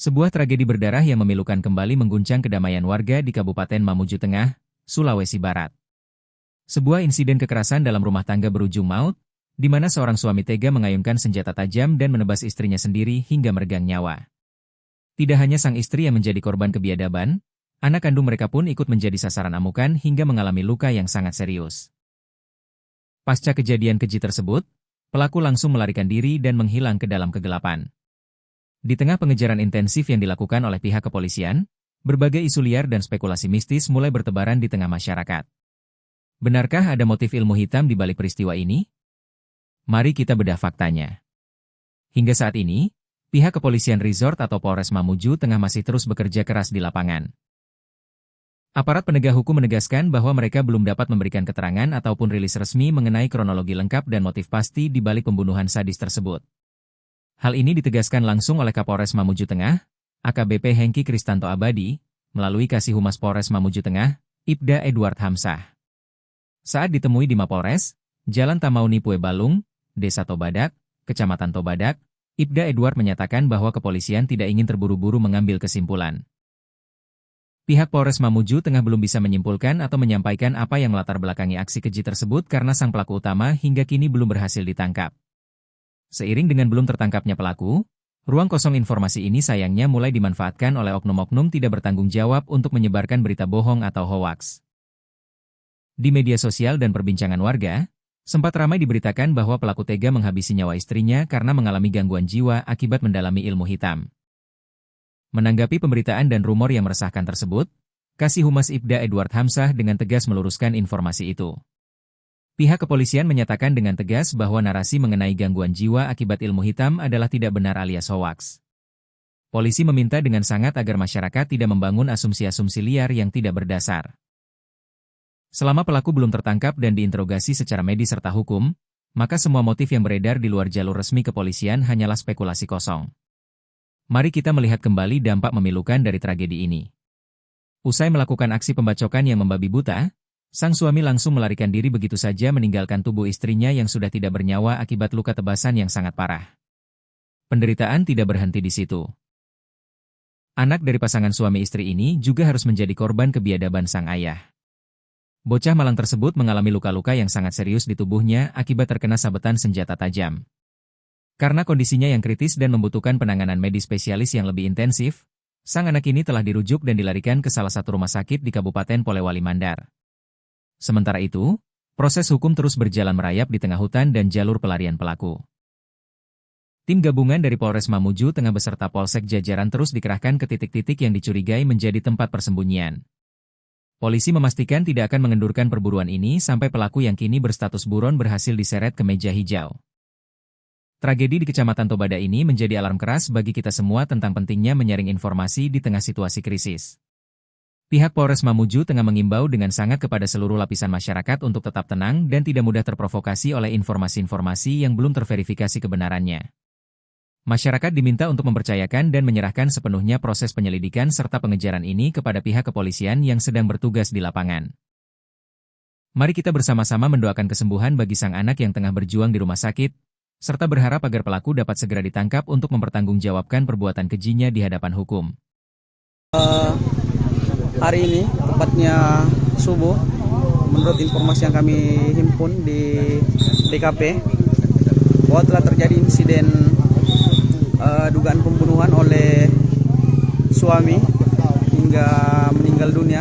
Sebuah tragedi berdarah yang memilukan kembali mengguncang kedamaian warga di Kabupaten Mamuju Tengah, Sulawesi Barat. Sebuah insiden kekerasan dalam rumah tangga berujung maut, di mana seorang suami tega mengayunkan senjata tajam dan menebas istrinya sendiri hingga meregang nyawa. Tidak hanya sang istri yang menjadi korban kebiadaban, anak kandung mereka pun ikut menjadi sasaran amukan hingga mengalami luka yang sangat serius. Pasca kejadian keji tersebut, pelaku langsung melarikan diri dan menghilang ke dalam kegelapan. Di tengah pengejaran intensif yang dilakukan oleh pihak kepolisian, berbagai isu liar dan spekulasi mistis mulai bertebaran di tengah masyarakat. Benarkah ada motif ilmu hitam di balik peristiwa ini? Mari kita bedah faktanya. Hingga saat ini, pihak kepolisian resort atau Polres Mamuju Tengah masih terus bekerja keras di lapangan. Aparat penegak hukum menegaskan bahwa mereka belum dapat memberikan keterangan ataupun rilis resmi mengenai kronologi lengkap dan motif pasti di balik pembunuhan sadis tersebut. Hal ini ditegaskan langsung oleh Kapolres Mamuju Tengah, AKBP Hengki Kristanto Abadi, melalui Kasih Humas Polres Mamuju Tengah, Ibda Edward Hamsah. Saat ditemui di Mapolres, Jalan Tamauni Pue Balung, Desa Tobadak, Kecamatan Tobadak, Ibda Edward menyatakan bahwa kepolisian tidak ingin terburu-buru mengambil kesimpulan. Pihak Polres Mamuju Tengah belum bisa menyimpulkan atau menyampaikan apa yang melatar belakangi aksi keji tersebut karena sang pelaku utama hingga kini belum berhasil ditangkap. Seiring dengan belum tertangkapnya pelaku, ruang kosong informasi ini sayangnya mulai dimanfaatkan oleh oknum-oknum tidak bertanggung jawab untuk menyebarkan berita bohong atau hoaks. Di media sosial dan perbincangan warga, sempat ramai diberitakan bahwa pelaku tega menghabisi nyawa istrinya karena mengalami gangguan jiwa akibat mendalami ilmu hitam. Menanggapi pemberitaan dan rumor yang meresahkan tersebut, Kasih Humas Ibda Edward Hamsah dengan tegas meluruskan informasi itu. Pihak kepolisian menyatakan dengan tegas bahwa narasi mengenai gangguan jiwa akibat ilmu hitam adalah tidak benar alias hoaks. Polisi meminta dengan sangat agar masyarakat tidak membangun asumsi-asumsi liar yang tidak berdasar. Selama pelaku belum tertangkap dan diinterogasi secara medis serta hukum, maka semua motif yang beredar di luar jalur resmi kepolisian hanyalah spekulasi kosong. Mari kita melihat kembali dampak memilukan dari tragedi ini. Usai melakukan aksi pembacokan yang membabi buta, sang suami langsung melarikan diri begitu saja meninggalkan tubuh istrinya yang sudah tidak bernyawa akibat luka tebasan yang sangat parah. Penderitaan tidak berhenti di situ. Anak dari pasangan suami istri ini juga harus menjadi korban kebiadaban sang ayah. Bocah malang tersebut mengalami luka-luka yang sangat serius di tubuhnya akibat terkena sabetan senjata tajam. Karena kondisinya yang kritis dan membutuhkan penanganan medis spesialis yang lebih intensif, sang anak ini telah dirujuk dan dilarikan ke salah satu rumah sakit di Kabupaten Polewali Mandar. Sementara itu, proses hukum terus berjalan merayap di tengah hutan dan jalur pelarian pelaku. Tim gabungan dari Polres Mamuju Tengah beserta Polsek jajaran terus dikerahkan ke titik-titik yang dicurigai menjadi tempat persembunyian. Polisi memastikan tidak akan mengendurkan perburuan ini sampai pelaku yang kini berstatus buron berhasil diseret ke meja hijau. Tragedi di Kecamatan Tobada ini menjadi alarm keras bagi kita semua tentang pentingnya menyaring informasi di tengah situasi krisis. Pihak Polres Mamuju Tengah mengimbau dengan sangat kepada seluruh lapisan masyarakat untuk tetap tenang dan tidak mudah terprovokasi oleh informasi-informasi yang belum terverifikasi kebenarannya. Masyarakat diminta untuk mempercayakan dan menyerahkan sepenuhnya proses penyelidikan serta pengejaran ini kepada pihak kepolisian yang sedang bertugas di lapangan. Mari kita bersama-sama mendoakan kesembuhan bagi sang anak yang tengah berjuang di rumah sakit, serta berharap agar pelaku dapat segera ditangkap untuk mempertanggungjawabkan perbuatan kejinya di hadapan hukum. Hari ini, tepatnya subuh, menurut informasi yang kami himpun di TKP, bahwa telah terjadi insiden dugaan pembunuhan oleh suami hingga meninggal dunia